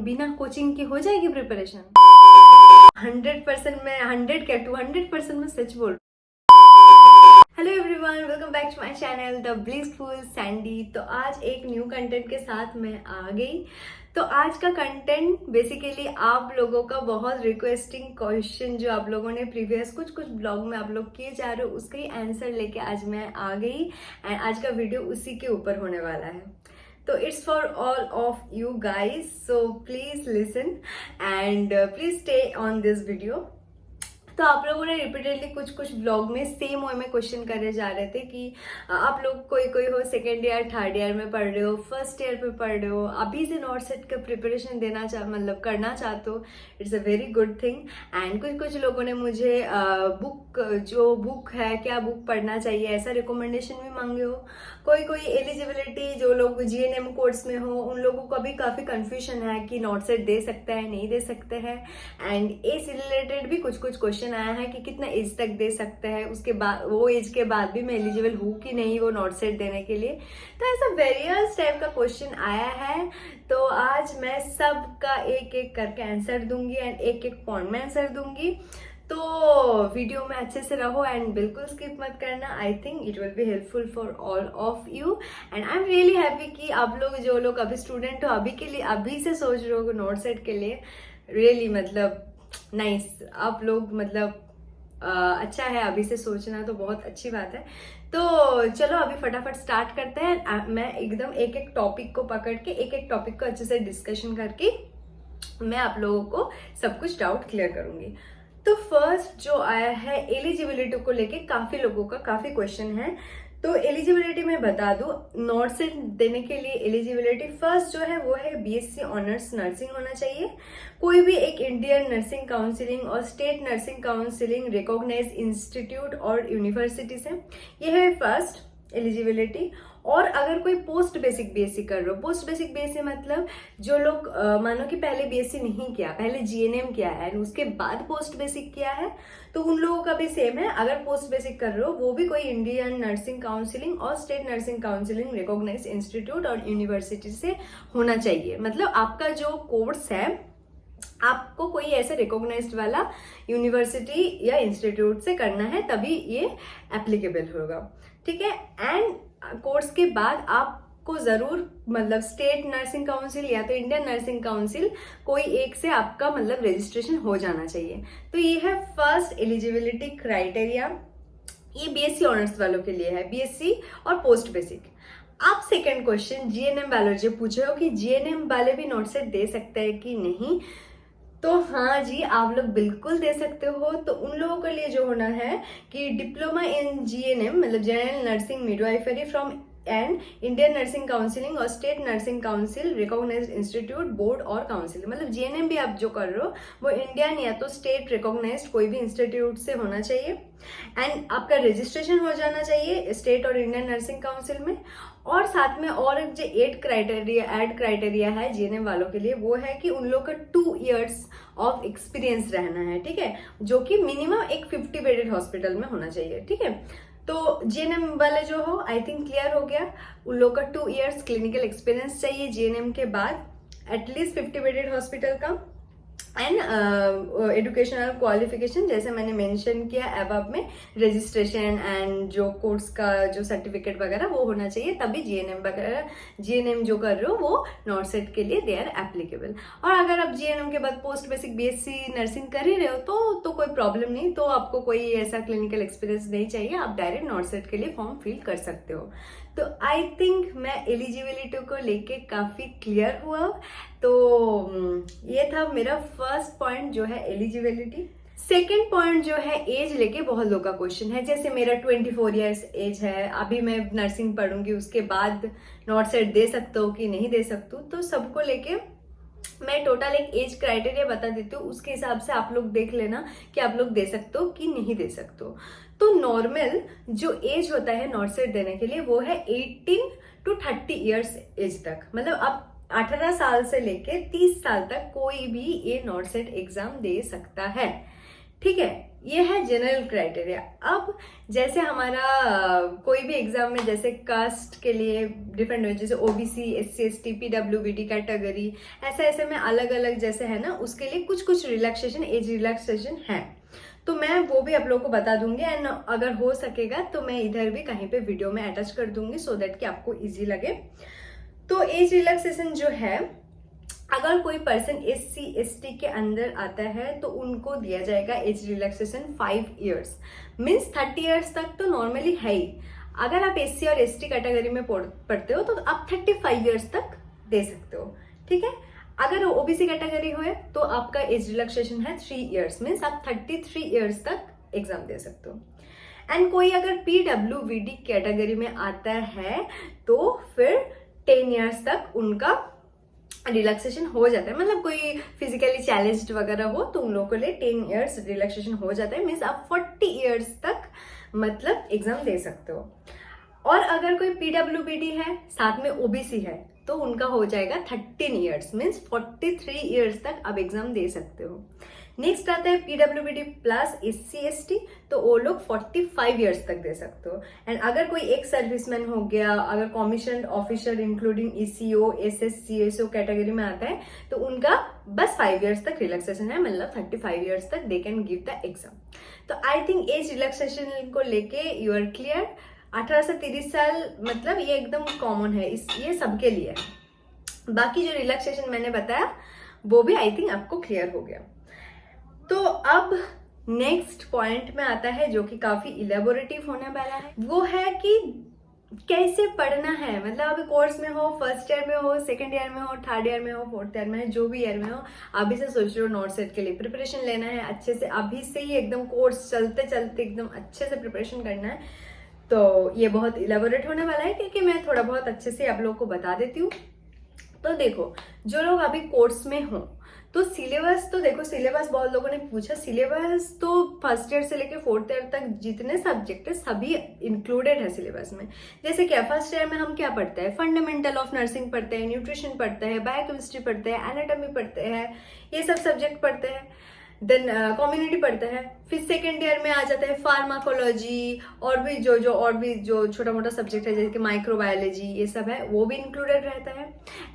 बिना कोचिंग के हो जाएगी प्रिपरेशन? 100% में 100 क्या 200% में सच बोल। Hello everyone, welcome back to my channel the blissful Sandy. तो आज एक न्यू कंटेंट के साथ मैं आ गई। तो आज का कंटेंट बेसिकली आप लोगों का बहुत रिक्वेस्टिंग क्वेश्चन जो आप लोगों ने प्रीवियस कुछ ब्लॉग में आप लोग किए जा रहे हो उसका ही आंसर लेके आज मैं आ गई। एंड आज का वीडियो उसी के ऊपर होने वाला है। तो it's for all of you guys, so please listen and please stay on this video. तो आप लोगों ने रिपीटेडली कुछ ब्लॉग में सेम वे में क्वेश्चन करे जा रहे थे कि आप लोग कोई हो सेकेंड ईयर थर्ड ईयर में पढ़ रहे हो, फर्स्ट ईयर में पढ़ रहे हो, अभी से नॉट सेट का प्रिपरेशन देना मतलब करना चाहते हो, it's a very good thing. And कुछ लोगों ने मुझे बुक है क्या बुक पढ़ना चाहिए ऐसा रिकमेंडेशन भी मांगे हो। कोई एलिजिबिलिटी जो लोग जीएनएम कोर्स में हो उन लोगों को भी काफी कंफ्यूजन है कि नॉट सेट दे सकते हैं नहीं दे सकते हैं। एंड एज से रिलेटेड भी कुछ क्वेश्चन आया है कि कितना एज तक दे सकते हैं, उसके बाद वो एज के बाद भी मैं एलिजिबल हूँ कि नहीं वो नॉट सेट देने के लिए। तो ऐसा वेरियस टाइप का क्वेश्चन आया है। तो आज मैं सबका एक एक करके आंसर दूंगी एंड एक पॉइंट में आंसर दूंगी। तो वीडियो में अच्छे से रहो एंड बिल्कुल स्किप मत करना। आई think it will be helpful for all of you and I am really happy कि आप लोग जो लोग अभी स्टूडेंट हो अभी के लिए अभी से सोच रहे हो नोट सेट के लिए, रियली मतलब नाइस। आप लोग मतलब अच्छा है अभी से सोचना, तो बहुत अच्छी बात है। तो चलो अभी फटाफट स्टार्ट करते हैं। मैं एकदम एक टॉपिक को पकड़ के एक टॉपिक को अच्छे से डिस्कशन करके मैं आप लोगों को सब कुछ डाउट क्लियर करूंगी। तो फर्स्ट जो आया है एलिजिबिलिटी को लेके काफी लोगों का काफी क्वेश्चन है। तो एलिजिबिलिटी में बता दूं, नॉट सेट देने के लिए एलिजिबिलिटी फर्स्ट जो है वो है बीएससी ऑनर्स नर्सिंग होना चाहिए। कोई भी एक इंडियन नर्सिंग काउंसिलिंग और state nursing counselling recognised institute और यूनिवर्सिटी से, यह है फर्स्ट एलिजिबिलिटी। और अगर कोई पोस्ट बेसिक बीएससी कर रहे हो, पोस्ट बेसिक बीएससी मतलब जो लोग मानो कि पहले बीएससी नहीं किया, पहले जीएनएम किया है उसके बाद पोस्ट बेसिक किया है, तो उन लोगों का भी सेम है। अगर पोस्ट बेसिक कर रहे हो वो भी कोई इंडियन नर्सिंग काउंसिलिंग और state nursing counselling recognised institute और यूनिवर्सिटी से होना चाहिए। मतलब आपका जो कोर्स है आपको कोई ऐसे रिकॉग्नाइज्ड वाला यूनिवर्सिटी या इंस्टीट्यूट से करना है तभी ये एप्लीकेबल होगा, ठीक है। एंड कोर्स के बाद आपको जरूर मतलब स्टेट नर्सिंग काउंसिल या तो इंडियन नर्सिंग काउंसिल कोई एक से आपका मतलब रजिस्ट्रेशन हो जाना चाहिए। तो ये है फर्स्ट एलिजिबिलिटी क्राइटेरिया। ये बीएससी ऑनर्स वालों के लिए है, बीएससी और पोस्ट बेसिक। आप सेकंड क्वेश्चन जीएनएम वालों जो पूछ रहे हो कि जीएनएम वाले भी नोट सेट दे सकते हैं कि नहीं, तो हाँ जी आप लोग बिल्कुल दे सकते हो। तो उन लोगों के लिए जो होना है कि डिप्लोमा इन जीएनएम मतलब general nursing midwifery from and Indian nursing counselling और state nursing council recognised institute board और काउंसिल, मतलब जीएनएम भी आप जो कर रहे हो वो इंडियन या तो स्टेट रिकॉग्नाइज्ड कोई भी इंस्टीट्यूट से होना चाहिए। एंड आपका रजिस्ट्रेशन हो जाना चाहिए स्टेट और इंडियन नर्सिंग काउंसिल में। और साथ में और एक जो एड क्राइटेरिया है जीएनएम वालों के लिए वो है कि उन लोग का 2 years ऑफ एक्सपीरियंस रहना है, ठीक है, जो कि मिनिमम एक 50 बेडेड हॉस्पिटल में होना चाहिए, ठीक है। तो जीएनएम वाले जो हो आई थिंक क्लियर हो गया, उन लोग का 2 years क्लिनिकल एक्सपीरियंस चाहिए जीएनएम के बाद, एटलीस्ट 50 बेडेड हॉस्पिटल का। एंड एजुकेशनल क्वालिफिकेशन जैसे मैंने मेंशन किया एबव में, रजिस्ट्रेशन एंड जो कोर्स का जो सर्टिफिकेट वगैरह वो होना चाहिए, तभी जीएनएम वगैरह जीएनएम जो कर रहे हो वो नॉट सेट के लिए दे आर एप्लीकेबल। और अगर आप जीएनएम के बाद पोस्ट बेसिक बीएससी नर्सिंग कर ही रहे हो तो कोई प्रॉब्लम नहीं, तो आपको कोई ऐसा क्लिनिकल एक्सपीरियंस नहीं चाहिए, आप डायरेक्ट नॉट सेट के लिए फॉर्म फिल कर सकते हो। तो आई थिंक मैं एलिजिबिलिटी को लेके काफी क्लियर हुआ। तो ये था मेरा फर्स्ट पॉइंट जो है एलिजिबिलिटी। सेकेंड पॉइंट जो है एज लेके बहुत लोगों का क्वेश्चन है। जैसे मेरा 24 ईयर्स एज है, अभी मैं नर्सिंग पढ़ूंगी उसके बाद नॉट सेट दे सकता हूँ कि नहीं दे सकती हूँ, तो सबको लेके मैं टोटल एक एज क्राइटेरिया बता देती हूँ, उसके हिसाब से आप लोग देख लेना कि आप लोग दे सकते हो कि नहीं दे सकते हो। तो नॉर्मल जो एज होता है नॉट सेट देने के लिए वो है 18 to 30 ईयर्स एज तक, मतलब आप 18 साल से लेके 30 साल तक कोई भी ये नॉट सेट एग्जाम दे सकता है, ठीक है, ये है जनरल क्राइटेरिया। अब जैसे हमारा कोई भी एग्जाम में जैसे कास्ट के लिए डिफरेंट हो, जैसे OBC, SC, ST, PWBD category, ऐसे ऐसे में अलग अलग जैसे है ना, उसके लिए कुछ कुछ रिलैक्सेशन, एज रिलैक्सेशन है, तो मैं वो भी आप लोगों को बता दूंगी। एंड अगर हो सकेगा तो मैं इधर भी कहीं पे वीडियो में अटैच कर दूंगी सो दैट कि आपको इजी लगे। तो एज रिलैक्सेशन जो है, अगर कोई पर्सन एससी एसटी के अंदर आता है तो उनको दिया जाएगा age relaxation 5 years, means 30 years तक तो नॉर्मली है ही। अगर आप एससी और एसटी कैटेगरी में पढ़ते हो तो आप 35 इयर्स तक दे सकते हो, ठीक है। अगर ओबीसी कैटेगरी हो तो आपका एज रिलैक्सेशन है 3 इयर्स, मीन्स आप 33 इयर्स तक एग्जाम दे सकते हो। एंड कोई अगर पीडब्ल्यूबीडी कैटेगरी में आता है तो फिर 10 इयर्स तक उनका रिलैक्सेशन हो जाता है, मतलब कोई फिजिकली चैलेंज्ड वगैरह हो तो उन लोगों के लिए 10 इयर्स रिलैक्सेशन हो जाता है, मीन्स आप 40 इयर्स तक मतलब एग्जाम दे सकते हो। और अगर कोई पीडब्ल्यूबीडी है साथ में ओबीसी है तो उनका हो जाएगा 13 इयर्स, मीन्स 43 इयर्स तक आप एग्जाम दे सकते हो। नेक्स्ट आता है पीडब्ल्यूबीडी प्लस एससी एसटी, तो वो लोग 45 इयर्स तक दे सकते हो। एंड अगर कोई एक सर्विसमैन हो गया, अगर commission officer including ECO, SSCSO category में आता है तो उनका बस 5 इयर्स तक रिलैक्सेशन है, मतलब 35 इयर्स तक they can give the exam. तो आई थिंक एज रिलैक्सेशन को लेके यू आर क्लियर। 18 से 30 साल मतलब ये एकदम कॉमन है, ये सबके लिए है। बाकी जो रिलैक्सेशन मैंने बताया वो भी आई थिंक आपको क्लियर हो गया। तो अब नेक्स्ट पॉइंट में आता है जो कि काफी इलेबोरेटिव होने वाला है, वो है कि कैसे पढ़ना है। मतलब अभी कोर्स में हो, फर्स्ट ईयर में हो, सेकंड ईयर में हो, थर्ड ईयर में हो, फोर्थ ईयर में है, जो भी ईयर में हो, अभी से सोच रहे हो नॉट सेट के लिए प्रिपरेशन लेना है अच्छे से, अभी से ही एकदम कोर्स चलते चलते एकदम अच्छे से प्रिपरेशन करना है। तो ये बहुत इलेबोरेट होने वाला है क्योंकि मैं थोड़ा बहुत अच्छे से आप लोगों को बता देती हूँ। तो देखो, जो लोग अभी कोर्स में हो तो सिलेबस तो देखो, सिलेबस बहुत लोगों ने पूछा, सिलेबस तो फर्स्ट ईयर से लेकर फोर्थ ईयर तक जितने सब्जेक्ट है सभी इंक्लूडेड है सिलेबस में। जैसे क्या फर्स्ट ईयर में हम क्या पढ़ते हैं, फंडामेंटल ऑफ नर्सिंग पढ़ते हैं, न्यूट्रिशन पढ़ते हैं, बायोकेमिस्ट्री पढ़ते हैं, एनाटॉमी पढ़ते हैं, ये सब सब्जेक्ट पढ़ते हैं। देन कम्युनिटी पढ़ता है। फिर सेकेंड ईयर में आ जाता है फार्माकोलॉजी, और भी जो छोटा मोटा सब्जेक्ट है जैसे कि माइक्रोबायोलॉजी, ये सब है वो भी इंक्लूडेड रहता है।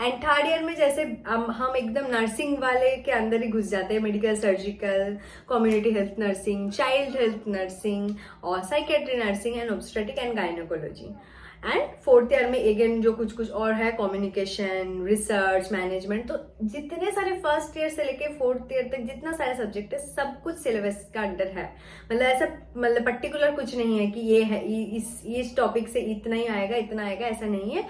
एंड थर्ड ईयर में जैसे हम एकदम नर्सिंग वाले के अंदर ही घुस जाते हैं, medical, surgical, community health nursing, child health nursing और psychiatry nursing and obstetric and gynaecology. And fourth year में अगेन जो कुछ कुछ और है, कम्युनिकेशन, रिसर्च, मैनेजमेंट। तो जितने सारे फर्स्ट ईयर से लेके फोर्थ ईयर तक जितना सारे सब्जेक्ट है सब कुछ सिलेबस का अंडर है। मतलब ऐसा मतलब पर्टिकुलर कुछ नहीं है कि ये है इस टॉपिक से इतना ही आएगा इतना आएगा, ऐसा नहीं है।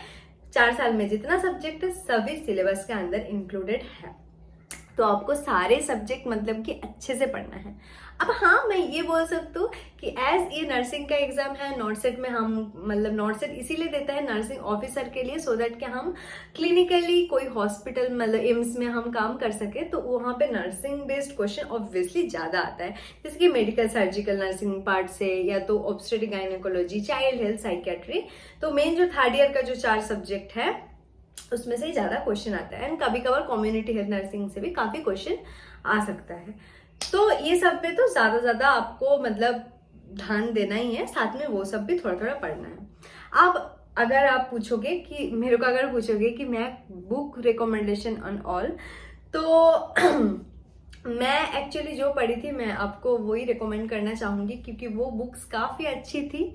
4 साल में जितना सब्जेक्ट है सभी सिलेबस के अंदर इंक्लूडेड है। तो आपको सारे सब्जेक्ट मतलब कि अच्छे से पढ़ना है। अब हाँ, मैं ये बोल सकती हूँ कि एज ये नर्सिंग का एग्जाम है, नॉट सेट में हम मतलब नॉट सेट इसीलिए देता है नर्सिंग ऑफिसर के लिए, सो दैट कि हम क्लिनिकली कोई हॉस्पिटल मतलब एम्स में हम काम कर सके, तो वहाँ पे नर्सिंग बेस्ड क्वेश्चन ऑब्वियसली ज़्यादा आता है, जैसे कि मेडिकल सर्जिकल नर्सिंग पार्ट से, या तो obstetric gynaecology, child health, psychiatry. तो मेन जो थर्ड ईयर का जो 4 सब्जेक्ट है उसमें से ही ज्यादा क्वेश्चन आता है। एंड कभी कभार कम्युनिटी हेल्थ नर्सिंग से भी काफी क्वेश्चन आ सकता है। तो ये सब में तो ज्यादा आपको मतलब ध्यान देना ही है, साथ में वो सब भी थोड़ा थोड़ा पढ़ना है। अब अगर आप पूछोगे कि मेरे को अगर पूछोगे कि मैं बुक रिकमेंडेशन ऑन ऑल, तो मैं एक्चुअली जो पढ़ी थी मैं आपको वही रिकमेंड करना चाहूंगी, क्योंकि वो बुक्स काफी अच्छी थी।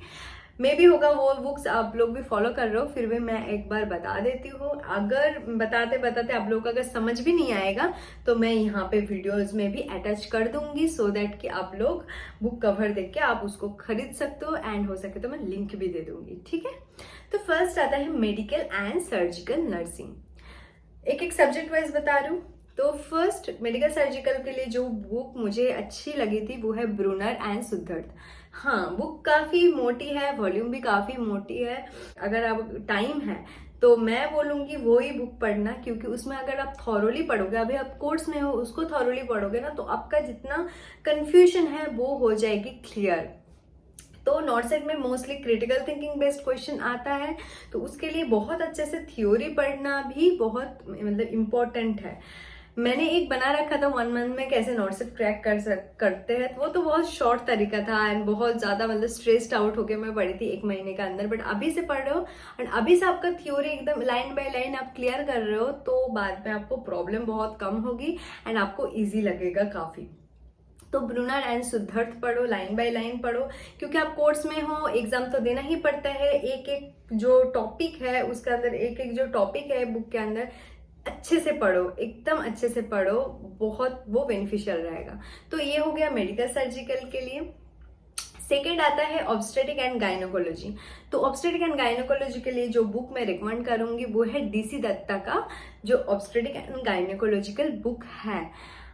मे भी होगा वो बुक्स आप लोग भी फॉलो कर रहे हो, फिर भी मैं एक बार बता देती हूँ। अगर बताते बताते आप लोग को अगर समझ भी नहीं आएगा तो मैं यहाँ पे वीडियोस में भी अटैच कर दूंगी, सो दैट कि आप लोग बुक कवर देख के आप उसको खरीद सकते हो। एंड हो सके तो मैं लिंक भी दे दूंगी, ठीक है। तो फर्स्ट आता है मेडिकल एंड सर्जिकल नर्सिंग। एक एक सब्जेक्ट वाइज बता रही हूँ। तो फर्स्ट मेडिकल सर्जिकल के लिए जो बुक मुझे अच्छी लगी थी वो है ब्रूनर एंड सिद्धार्थ। हाँ, बुक काफी मोटी है, वॉल्यूम भी काफी मोटी है। अगर आप टाइम है तो मैं बोलूंगी वो ही बुक पढ़ना, क्योंकि उसमें अगर आप थॉरोली पढ़ोगे, अभी आप कोर्स में हो उसको थॉरोली पढ़ोगे ना, तो आपका जितना कंफ्यूजन है वो हो जाएगी क्लियर। तो नॉट सेट में mostly critical thinking based question आता है, तो उसके लिए बहुत अच्छे से थ्योरी पढ़ना भी बहुत मतलब इम्पोर्टेंट है। मैंने एक बना रखा था 1 मंथ में कैसे नॉट सेट क्रैक करते हैं, वो तो बहुत शॉर्ट तरीका था एंड बहुत ज्यादा मतलब स्ट्रेस्ड आउट होके मैं पढ़ी थी 1 महीने के अंदर। बट अभी से पढ़ रहे हो एंड अभी से आपका थ्योरी एकदम लाइन बाय लाइन आप क्लियर कर रहे हो, तो बाद में आपको प्रॉब्लम बहुत कम होगी एंड आपको ईजी लगेगा काफी। तो ब्रूनर एंड सिद्धार्थ पढ़ो, लाइन बाय लाइन पढ़ो, क्योंकि आप कोर्स में हो, एग्जाम तो देना ही पड़ता है। एक एक जो टॉपिक है उसके अंदर, एक एक जो टॉपिक है बुक के अंदर अच्छे से पढ़ो, एकदम अच्छे से पढ़ो, बहुत वो बेनिफिशियल रहेगा। तो ये हो गया मेडिकल सर्जिकल के लिए। सेकेंड आता है ऑब्स्टेटिक एंड गायनोकोलॉजी। तो ऑब्स्टेटिक एंड गायनोकोलॉजी के लिए जो बुक मैं रिकमेंड करूंगी वो है डीसी दत्ता का जो ऑब्स्टेटिक एंड गायनोकोलॉजिकल बुक है।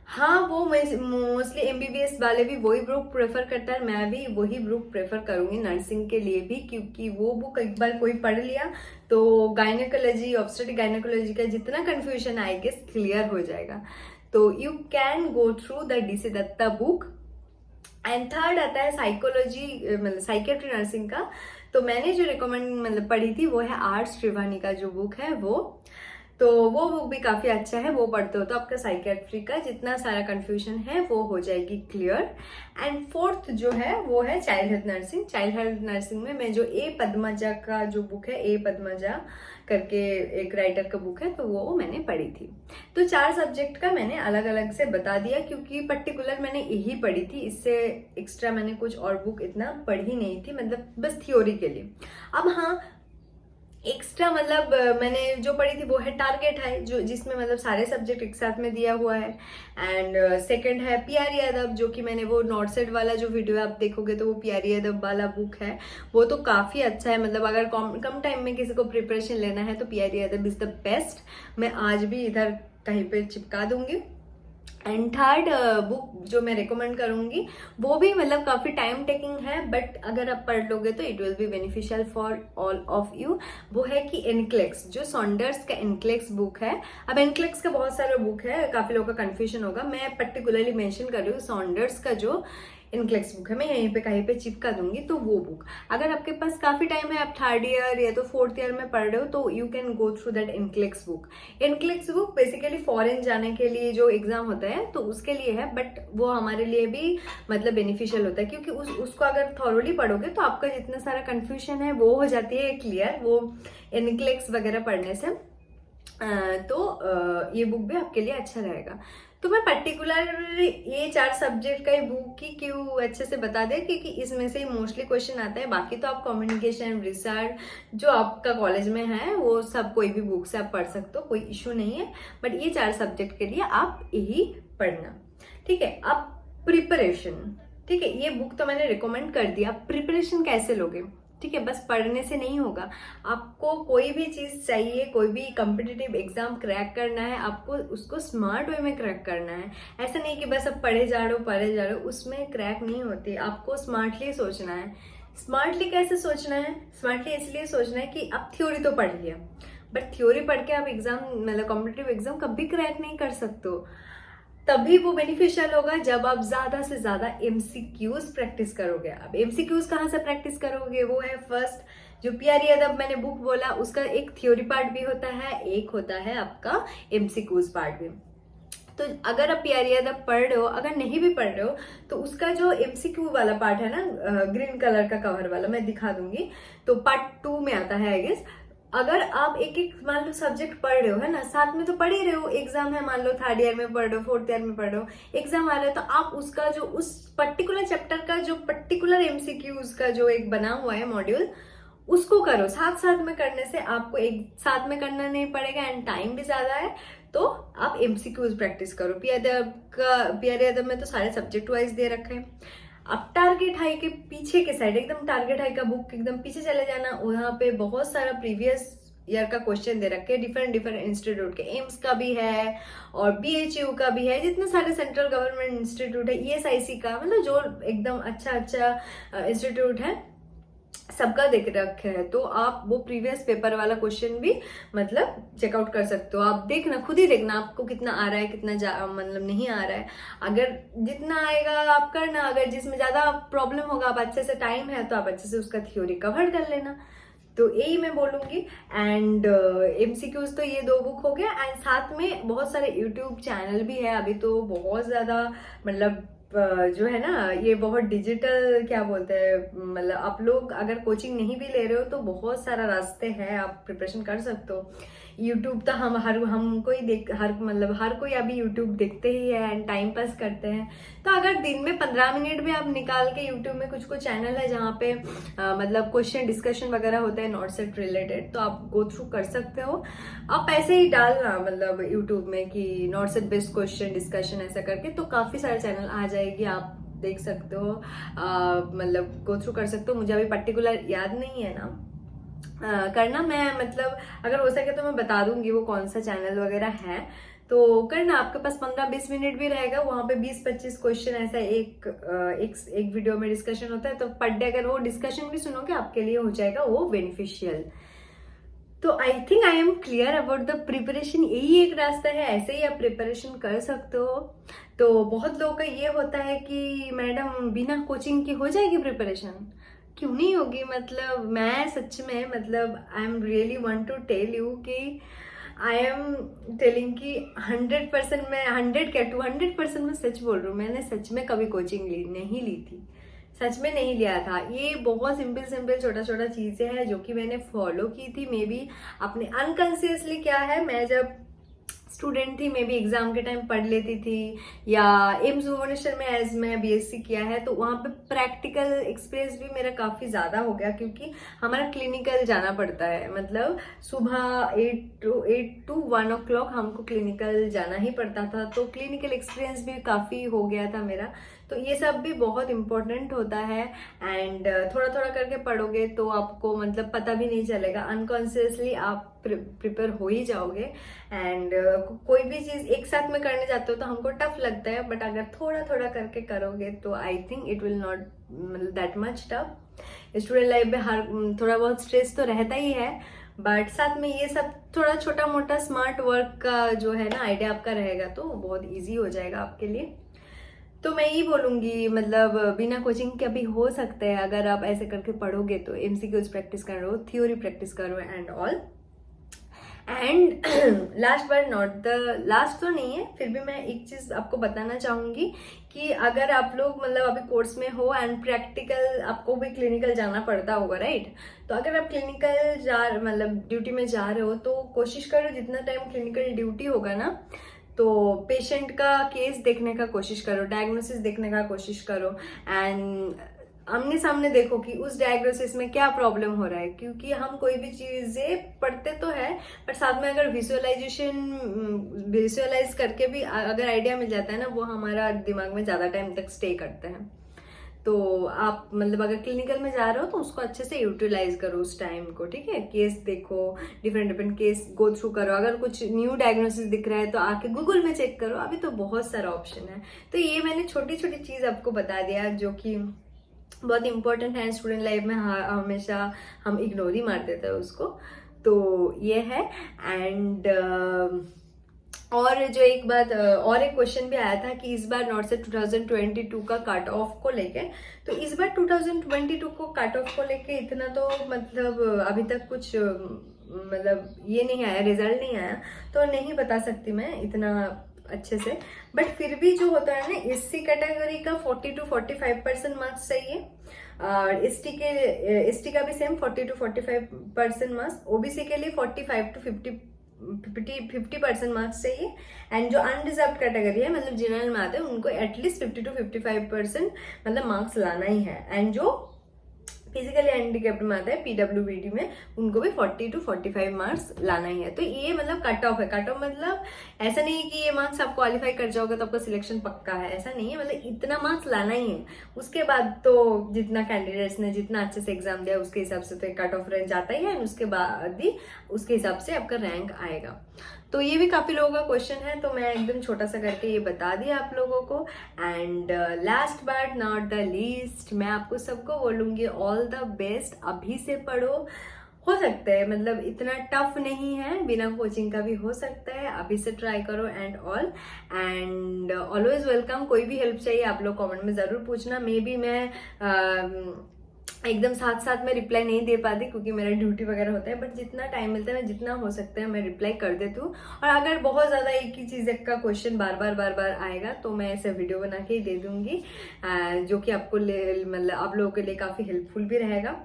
हाँ, वो मोस्टली एमबीबीएस वाले भी वही बुक प्रेफर करता है, मैं भी वही बुक प्रेफर करूंगी नर्सिंग के लिए भी, क्योंकि वो बुक एक बार कोई पढ़ लिया तो गायनोकोलॉजी, ऑब्स्टेटिक गायनोकोलॉजी का जितना कंफ्यूजन आई गेस क्लियर हो जाएगा। तो you can go through the DC Datta book. And third आता है साइकोलॉजी, मतलब साइकेट्री नर्सिंग का। तो मैंने जो रिकमेंड मतलब पढ़ी थी वो है आर्ट्स त्रिवानी का जो बुक है वो। तो वो बुक भी काफी अच्छा है, वो पढ़ते हो तो आपका साइकेट्री का जितना सारा कंफ्यूजन है वो हो जाएगी क्लियर। एंड फोर्थ जो है वो है child health nursing. Child health nursing में मैं जो ए पद्मजा का जो बुक है, ए पद्मजा करके एक राइटर का बुक है, तो वो मैंने पढ़ी थी। तो 4 सब्जेक्ट का मैंने अलग अलग से बता दिया, क्योंकि पर्टिकुलर मैंने यही पढ़ी थी, इससे एक्स्ट्रा मैंने कुछ और बुक इतना पढ़ी नहीं थी, मतलब बस थ्योरी के लिए। अब हाँ, एक्स्ट्रा मतलब मैंने जो पढ़ी थी वो है टारगेट है, जो जिसमें मतलब सारे सब्जेक्ट एक साथ में दिया हुआ है। एंड सेकंड है पीआर यादव, जो कि मैंने वो नॉट सेट वाला जो वीडियो आप देखोगे तो वो पीआर यादव वाला बुक है, वो तो काफी अच्छा है। मतलब अगर कम टाइम में किसी को प्रिपरेशन लेना है तो PR Yadav is the best. मैं आज भी इधर कहीं पे चिपका दूंगी। एंड थर्ड बुक जो मैं रिकमेंड करूंगी वो भी मतलब काफी टाइम टेकिंग है, बट अगर आप पढ़ लोगे तो it will be beneficial for all of you. वो है कि एनक्लेक्स, जो सॉन्डर्स का एनक्लेक्स बुक है। अब एनक्लेक्स का बहुत सारा बुक है, काफी लोगों का कंफ्यूजन होगा, मैं पर्टिकुलरली मेंशन कर रही हूँ सॉन्डर्स का जो इनक्लेक्स बुक है, मैं यहीं पे कहीं पे चिपका दूंगी। तो वो बुक अगर आपके पास काफी टाइम है, आप 3rd ईयर या तो 4th ईयर में पढ़ रहे हो, तो you can go through that NCLEX book. NCLEX book basically foreign जाने के लिए जो एग्जाम होता है तो उसके लिए है, बट वो हमारे लिए भी मतलब बेनिफिशियल होता है, क्योंकि उसको अगर थॉरोली पढ़ोगे तो आपका जितना सारा कंफ्यूजन है वो हो जाती है क्लियर, वो इनक्लेक्स वगैरह पढ़ने से। तो ये बुक भी आपके लिए अच्छा रहेगा। तो मैं पर्टिकुलर ये 4 सब्जेक्ट का ही बुक की क्यों अच्छे से बता दें, क्योंकि इसमें से ही मोस्टली क्वेश्चन आता है। बाकी तो आप कम्युनिकेशन, रिसर्च जो आपका कॉलेज में है वो सब कोई भी बुक से आप पढ़ सकते हो, कोई इशू नहीं है। बट ये 4 सब्जेक्ट के लिए आप यही पढ़ना, ठीक है। अब प्रिपरेशन, ठीक है, ये बुक तो मैंने रिकमेंड कर दिया। प्रिपरेशन कैसे लोगे, ठीक है, बस पढ़ने से नहीं होगा। आपको कोई भी चीज चाहिए, कोई भी कॉम्पिटिटिव एग्जाम क्रैक करना है, आपको उसको स्मार्ट वे में क्रैक करना है। ऐसा नहीं कि बस अब पढ़े जा रहे हो, उसमें क्रैक नहीं होती। आपको स्मार्टली सोचना है। स्मार्टली कैसे सोचना है? स्मार्टली इसलिए सोचना है कि आप थ्योरी तो पढ़ लिया, बट थ्योरी पढ़ के आप एग्जाम मतलब कॉम्पिटिटिव एग्जाम कभी क्रैक नहीं कर सकते हो। तभी वो बेनिफिशियल होगा जब आप ज्यादा से ज्यादा एमसीक्यूज प्रैक्टिस करोगे। अब एमसीक्यूज कहाँ से प्रैक्टिस करोगे? वो है फर्स्ट जो पीआर यादव मैंने बुक बोला, उसका एक थ्योरी पार्ट भी होता है, एक होता है आपका एमसीक्यूज पार्ट भी। तो अगर आप पीआर यादव पढ़ रहे हो, अगर नहीं भी पढ़ रहे हो, तो उसका जो एमसीक्यू वाला पार्ट है ना, ग्रीन कलर का कवर वाला, मैं दिखा दूंगी, तो पार्ट 2 में आता है आई गेस। अगर आप एक एक मान लो सब्जेक्ट पढ़ रहे हो, है ना, साथ में तो पढ़ ही रहे हो, एग्जाम है, मान लो 3rd ईयर में पढ़ रहे हो, 4th ईयर में पढ़ रहे हो, एग्जाम आ रहे हो, तो आप उसका जो उस पर्टिकुलर चैप्टर का जो पर्टिकुलर एमसीक्यूज का जो एक बना हुआ है मॉड्यूल, उसको करो। साथ साथ में करने से आपको एक साथ में करना नहीं पड़ेगा एंड टाइम भी ज्यादा है, तो आप एमसीक्यूज प्रैक्टिस करो। पीआर यादव में तो सारे सब्जेक्ट वाइज दे रखे हैं। अब टारगेट हाई के पीछे के साइड, एकदम टारगेट हाई का बुक एकदम पीछे चले जाना, वहां पे बहुत सारा प्रीवियस ईयर का क्वेश्चन दे रखे हैं, डिफरेंट इंस्टीट्यूट के, एम्स का भी है और बीएचयू का भी है, जितने सारे सेंट्रल गवर्नमेंट इंस्टीट्यूट है, ईएसआईसी का, मतलब जो एकदम अच्छा इंस्टीट्यूट है सबका देख रखे है। तो आप वो प्रीवियस पेपर वाला क्वेश्चन भी मतलब चेकआउट कर सकते हो। आप देखना, खुद ही देखना आपको कितना आ रहा है, कितना मतलब नहीं आ रहा है। अगर जितना आएगा आप करना, अगर जिसमें ज्यादा प्रॉब्लम होगा, आप अच्छे से टाइम है तो आप अच्छे से उसका थ्योरी कवर कर लेना। तो यही मैं बोलूँगी। एंड MCQs तो ये 2 बुक हो गया, एंड साथ में बहुत सारे यूट्यूब चैनल भी है। अभी तो बहुत ज़्यादा मतलब जो है ना, ये बहुत डिजिटल क्या बोलते हैं, मतलब आप लोग अगर कोचिंग नहीं भी ले रहे हो तो बहुत सारा रास्ते हैं, आप प्रिपरेशन कर सकते हो। यूट्यूब तो हम कोई देख हर कोई अभी यूट्यूब देखते ही है एंड टाइम पास करते हैं। तो अगर दिन में 15 मिनट भी आप निकाल के, यूट्यूब में कुछ चैनल है जहाँ पे मतलब क्वेश्चन डिस्कशन वगैरह होता है नॉट सेट रिलेटेड, तो आप गो थ्रू कर सकते हो। आप ऐसे ही डालना मतलब यूट्यूब में कि not set based question discussion ऐसा करके, तो काफी सारे चैनल आ जाएगी, आप देख सकते हो, मतलब गो थ्रू कर सकते हो। मुझे अभी पर्टिकुलर याद नहीं है ना करना, मैं मतलब अगर हो सके तो मैं बता दूंगी वो कौन सा चैनल वगैरह है, तो करना। आपके पास 15-20 मिनट भी रहेगा, वहां पे 20-25 क्वेश्चन ऐसा एक वीडियो में डिस्कशन होता है, तो पर डे अगर वो डिस्कशन भी सुनोगे आपके लिए हो जाएगा वो बेनिफिशियल। तो I think I am clear about the preparation, यही एक रास्ता है, ऐसे ही आप प्रिपरेशन कर सकते हो। तो बहुत लोगों का ये होता है कि मैडम बिना कोचिंग के हो जाएगी प्रिपरेशन, क्यों नहीं होगी। मतलब मैं सच में मतलब I am really want to tell you कि आई एम टेलिंग कि 100% मैं 100 क्या 200% मैं सच बोल रही हूँ। मैंने सच में कभी कोचिंग नहीं ली थी, सच में नहीं लिया था। ये बहुत सिंपल छोटा छोटा चीजें हैं जो कि मैंने फॉलो की थी, मे बी अपने अनकॉन्शियसली। क्या है, मैं जब स्टूडेंट थी, मे बी एग्जाम के टाइम पढ़ लेती थी, या एम्स भुवनेश्वर में एज मैं BSc किया है, तो वहाँ पे प्रैक्टिकल एक्सपीरियंस भी मेरा काफ़ी ज़्यादा हो गया, क्योंकि हमारा क्लिनिकल जाना पड़ता है। मतलब सुबह 8 to 1 o'clock हमको क्लिनिकल जाना ही पड़ता था, तो क्लिनिकल एक्सपीरियंस भी काफ़ी हो गया था मेरा। तो ये सब भी बहुत इम्पोर्टेंट होता है, एंड थोड़ा थोड़ा करके पढ़ोगे तो आपको मतलब पता भी नहीं चलेगा, अनकॉन्शियसली आप प्रिपेयर हो ही जाओगे। एंड कोई भी चीज एक साथ में करने जाते हो तो हमको टफ लगता है, बट अगर थोड़ा थोड़ा करके करोगे तो I think it will not मतलब that much tough. Student life में हर थोड़ा बहुत स्ट्रेस तो रहता ही है, बट साथ में ये सब थोड़ा छोटा मोटा स्मार्ट वर्क का जो है ना आइडिया आपका रहेगा तो बहुत ईजी हो जाएगा आपके लिए। तो मैं यही बोलूंगी, मतलब बिना कोचिंग के अभी हो सकता है, अगर आप ऐसे करके पढ़ोगे तो MCQs प्रैक्टिस करो, थ्योरी प्रैक्टिस करो and all. And last but not the last तो नहीं है, फिर भी मैं एक चीज आपको बताना चाहूंगी कि अगर आप लोग मतलब अभी कोर्स में हो एंड प्रैक्टिकल आपको भी क्लिनिकल जाना पड़ता होगा, राइट। तो अगर आप क्लिनिकल मतलब ड्यूटी में जा रहे हो तो कोशिश करो जितना टाइम क्लिनिकल ड्यूटी होगा ना, तो पेशेंट का केस देखने का कोशिश करो, डायग्नोसिस देखने का कोशिश करो, एंड आमने सामने देखो कि उस डायग्नोसिस में क्या प्रॉब्लम हो रहा है। क्योंकि हम कोई भी चीजें पढ़ते तो है, पर साथ में अगर विजुअलाइज करके भी अगर आइडिया मिल जाता है ना, वो हमारा दिमाग में ज्यादा टाइम तक स्टे करते हैं। तो आप मतलब अगर क्लिनिकल में जा रहे हो तो उसको अच्छे से यूटिलाइज करो उस टाइम को, ठीक है। केस देखो, डिफरेंट केस गो थ्रू करो, अगर कुछ न्यू डायग्नोसिस दिख रहा है तो आके गूगल में चेक करो, अभी तो बहुत सारा ऑप्शन है। तो ये मैंने छोटी छोटी चीज आपको बता दिया जो कि बहुत इंपॉर्टेंट है स्टूडेंट लाइफ में, हमेशा हम इग्नोर ही मार देते हैं उसको। तो ये है। एंड और जो एक बात और एक क्वेश्चन भी आया था कि इस बार नॉट से 2022 का कट ऑफ को लेके, तो इस बार 2022 को कट ऑफ को लेके इतना तो मतलब अभी तक कुछ मतलब ये नहीं आया, रिजल्ट नहीं आया, तो नहीं बता सकती मैं इतना अच्छे से। बट फिर भी जो होता है ना, SC कैटेगरी का 40 to 45% मार्क्स चाहिए, और ST का भी सेम 40 to 45% मार्क्स, OBC के लिए 45 to 50% मार्क्स चाहिए, एंड जो अनरिजर्व कैटेगरी है मतलब जनरल में आते हैं उनको एटलीस्ट 50 to 55% मतलब मार्क्स लाना ही है, एंड जो फिजिकली हैंडीकैप्ड में आता है PWBD में उनको भी 40 to 45 मार्क्स लाना ही है। तो ये मतलब कट ऑफ है। कट ऑफ मतलब ऐसा नहीं है कि ये मार्क्स आप क्वालिफाई कर जाओगे तो आपका सिलेक्शन पक्का है, ऐसा नहीं है। मतलब इतना मार्क्स लाना ही है, उसके बाद तो जितना कैंडिडेट्स ने जितना अच्छे से एग्जाम दिया उसके हिसाब से तो कट ऑफ रैंक जाता ही है, उसके बाद ही उसके हिसाब से आपका रैंक आएगा। तो ये भी काफी लोगों का क्वेश्चन है, तो मैं एकदम छोटा सा करके ये बता दिया आप लोगों को। And last but not the least, मैं आपको सबको बोलूंगी ऑल द बेस्ट। अभी से पढ़ो, हो सकता है मतलब इतना टफ नहीं है, बिना कोचिंग का भी हो सकता है, अभी से ट्राई करो and all. And always welcome, कोई भी हेल्प चाहिए आप लोग कमेंट में जरूर पूछना। मे बी मैं एकदम साथ साथ में रिप्लाई नहीं दे पाती क्योंकि मेरा ड्यूटी वगैरह होता है, बट जितना टाइम मिलता है मैं जितना हो सकता है मैं रिप्लाई कर देती हूँ। और अगर बहुत ज़्यादा एक ही चीज़ का क्वेश्चन बार बार आएगा तो मैं ऐसे वीडियो बना के ही दे दूँगी, जो कि आपको मतलब आप लोगों के लिए काफ़ी हेल्पफुल भी रहेगा।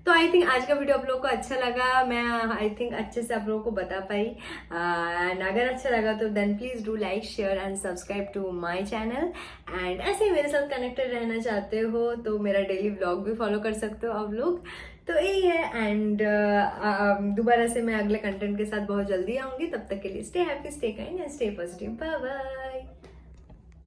तो आई थिंक आज का वीडियो आप लोगों को अच्छा लगा, मैं आई थिंक अच्छे से आप लोगों को बता पाई। एंड अगर अच्छा लगा तो then please do like share and subscribe to my channel. And ऐसे ही मेरे साथ कनेक्टेड रहना चाहते हो तो मेरा डेली व्लॉग भी फॉलो कर सकते हो आप लोग। तो यही है। एंड दोबारा से मैं अगले कंटेंट के साथ बहुत जल्दी आऊँगी। तब तक के लिए stay happy, stay kind and stay positive. Bye bye.